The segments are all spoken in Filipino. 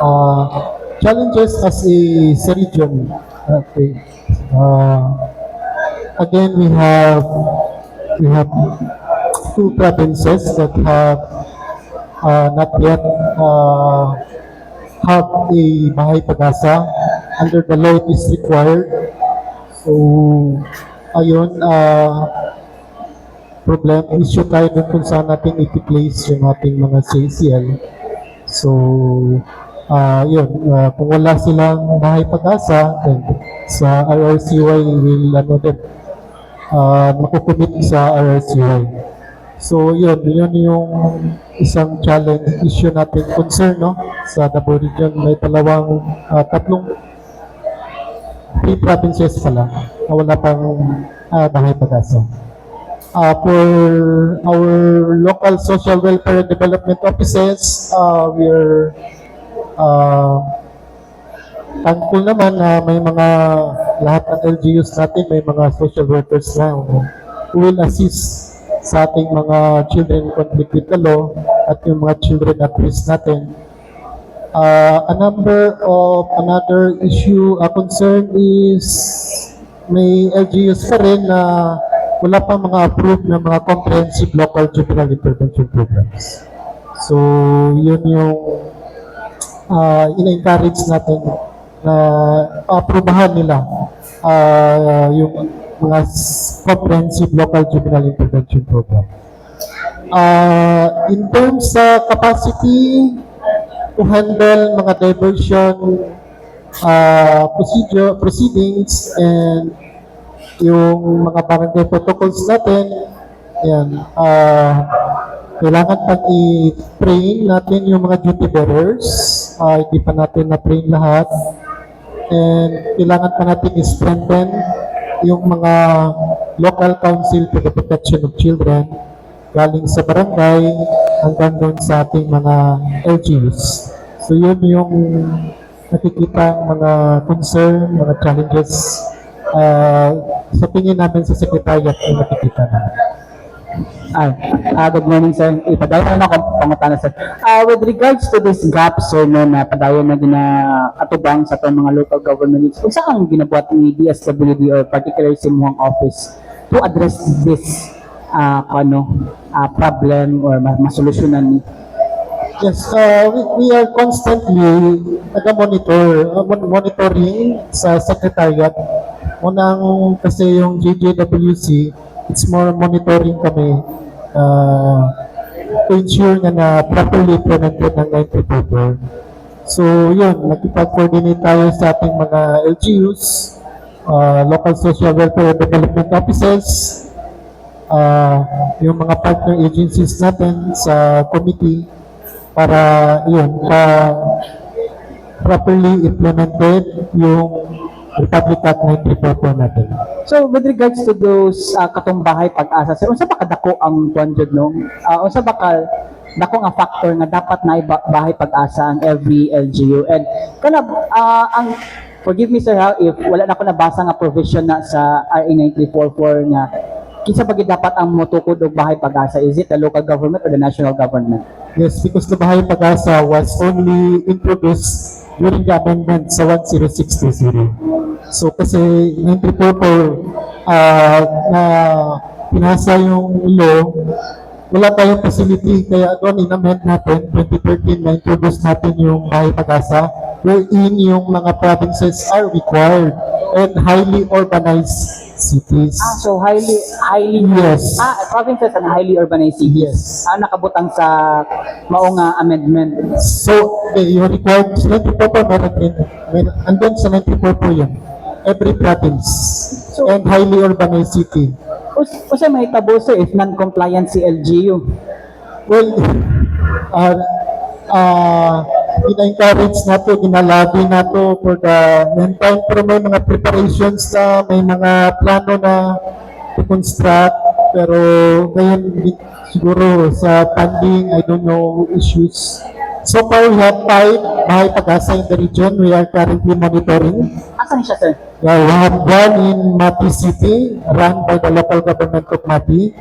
Uh, Challenges as sa region. Okay. Again, we have two provinces that have not yet have a bahay pag-asa. Under the law, it is required. So, ayun, issue tayo dun kung saan natin i-place yung ating mga CACL. So, kung wala silang bahay pag-asa, then sa RRCY will makukumit sa RRCY. So, yun yung isang challenge issue natin concern, no? Sa Davao Region, may tatlong 3 provinces pala na wala pang bahay pag-asa. For our local social welfare and development offices, we are thankful naman na may mga lahat ng LGUs natin, may mga social workers na who will assist sa ating mga children in conflict with the law at yung mga children at risk natin. Another issue, concern is may LGUs pa rin na wala pa mga approved na mga comprehensive local juvenile intervention programs. So, yun yung ina-encourage natin na aprubahan nila yung mga comprehensive local juvenile intervention program. In terms sa capacity to handle mga diversion proceedings and yung mga barangay protocols natin, yan, kailangan pag i-train natin yung mga duty bearers, hindi pa natin na-train lahat, and kailangan pa natin i-strengthen yung mga local council for the protection of children galing sa barangay hanggang doon sa ating mga LGUs. So yun yung nakikita mga concern, mga challenges sa tingin namin sa Secretariat ay nakikita namin. Good morning, sir. Ipadayon na akong pangutana, sir. With regards to this gap, sir, no, na padayon na atubang sa itong mga local government needs, kung saan ginabuhat ni DSWD or particularly sa Muang office to address this problem or masolusyonan ni? Yes, we are constantly monitoring sa Secretariat. Unang kasi yung JJWC, it's more monitoring kami to ensure na properly implemented ng 934. So yun, nakipag-coordinate tayo sa ating mga LGUs, local social welfare and development offices, yung mga partner agencies natin sa committee para yun, properly implemented yung Republic Act 934 natin. So with regards to those katong bahay pag-asa, sir, unsa ba kadako ang tuanjud no? Unsa ba ka dako nga factor nga dapat na bahay pag-asa ang every LGU? And kana ang forgive me sir if wala na ko nabasa nga provision na sa RA 9344 nga kinsa ba dapat ang motukod og bahay pag-asa? Is it the local government or the national government? Yes, because the bahay pag-asa was only introduced during the amendment sa 10620. So kasi 934 na pinasa yung law, wala tayong facility, kaya doon in-amend natin 2013 na introduce natin yung bahay pag-asa wherein yung mga provinces are required and highly urbanized cities. So highly yes. Provinces and highly urbanized cities. Yes. Nakabutang sa maong amendment. So yung required sa 94 andun sa 94 po yun. Every province and highly urbanized city. Usa may tabo sir if non-compliant si LGU? Well, ina-encourage nato, ginalabi nato for the meantime, pero may mga preparations na, may mga plano na to construct, pero ngayon siguro sa funding, I don't know, issues. So far, we have 5 bahay pag-asa in the region. We are currently monitoring. Asan siya sir? We have one in Mati City, run by the local government of Mati.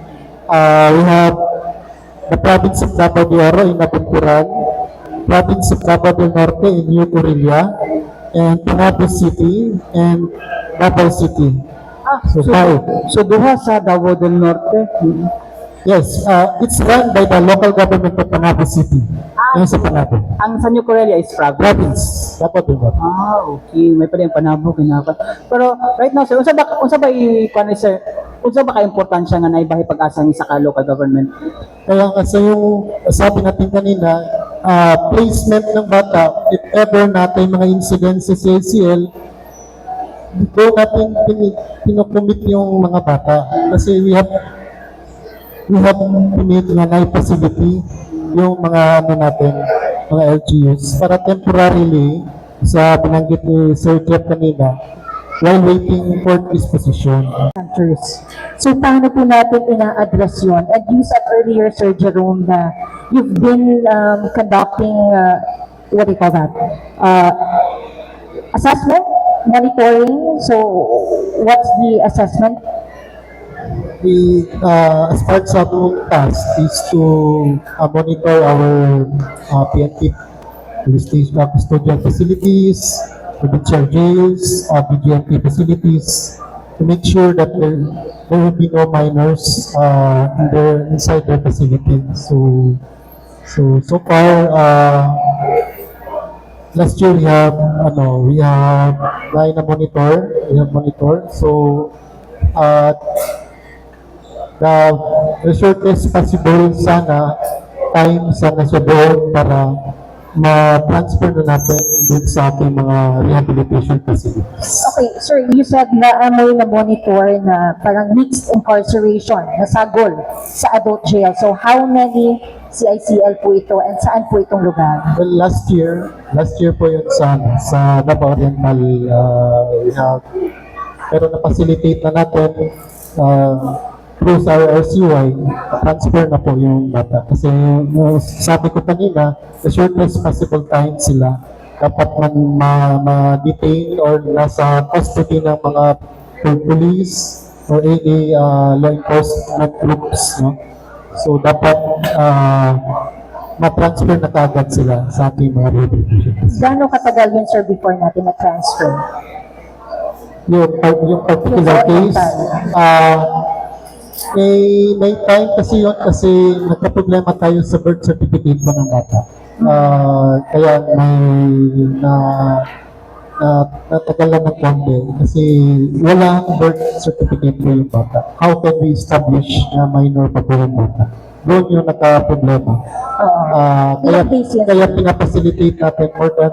We have the province of Davao de Oro in Napunturan. province of Davao del Norte in New Corilla, and Panabo City, and Davao City. So five. So duha sa Davao del Norte. Yes, it's run by the local government of Panabo City. Yung sa Panabo. Ang sa New Corelia is province. Province. Davao del Norte. Okay, may pala yung Panabo kinaka. Pero right now sir, unsa ba kuan sir? Unsa ba ka importansya nga naibahay pag-asa ni sa local government? Kaya kasi yung sabi natin kanina, placement ng bata, if ever natin mga incidents sa CLCL, doon natin pinukumit yung mga bata. Kasi we have pinit nga na facility yung mga natin, mga LGUs, para temporarily, sa binanggit ni Sir Jeff kanina, while waiting for disposition. Centers. So, paano po natin ina-address yun? And you said earlier, Sir Jerome, na you've been conducting, what do you call that? Assessment? Monitoring? So, what's the assessment? We, as part sa ating task is to monitor our PNP custodial facilities, provincial jails, BGMP facilities, to make sure that there will be no minors inside their facility. So far, last year we have monitor. So the shortest possible time sana siya doon para ma-transfer na natin din sa ating mga rehabilitation facilities. Okay, sir, you said na may na-monitor na parang mixed incarceration, nasagol sa adult jail. So, how many CICL po ito and saan po itong lugar? Well, last year po yun sa Davao Oriental rehab. Pero na-facilitate na natin through sa RCY, transfer na po yung bata. Kasi sabi ko kanina, the shortest possible time sila dapat ma-detain or nasa custody ng mga police or any law enforcement groups. No? So dapat ma-transfer na kagad sila sa ating mga rehabilitation. Gano'ng katagal yun, sir, before natin na-transfer? Yung particular case, may time kasi yun kasi nagka-problema tayo sa birth certificate mo ng bata. Kaya natagalan ng konti kasi walang birth certificate mo yung bata. How can we establish na minor pa po yung bata? Doon yung nagka-problema. Kaya pinapacilitate natin more than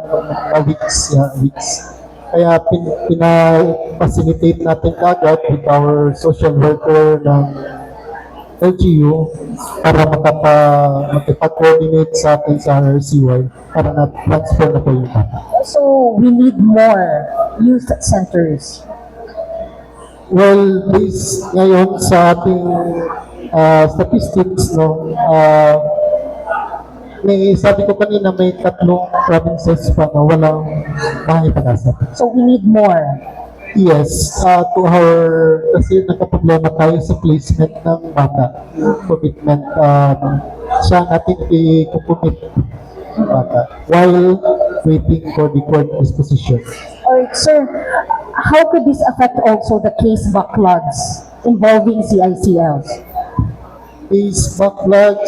weeks. Kaya pina-facilitate natin agad with our social worker ng LGU para makapag-coordinate sa atin sa RCY para na-transfer na po yung bata. So, we need more youth centers. Well, based ngayon sa ating statistics, no, sabi ko kanina may 3 provinces pa na walang bahay pag-asa. So, we need more. Yes, kasi nagka-problema tayo sa placement ng bata. Commitment, siya natin i-commit ng bata while waiting for the court disposition. Alright, sir, how could this affect also the case backlogs involving CICLs? Case backlogs,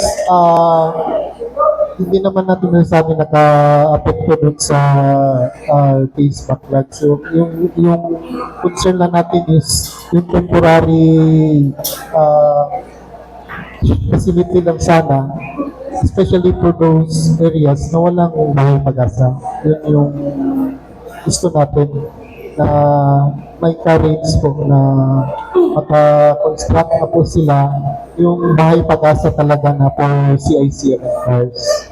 hindi naman natin nasabi naka-apekto dun sa case backlog. So, yung concern lang natin is yung temporary facility lang sana, especially for those areas na walang bahay pag-asa. Yun yung gusto natin na may courage po na maka-construct na po sila yung bahay pag-asa talaga na for CICL cars.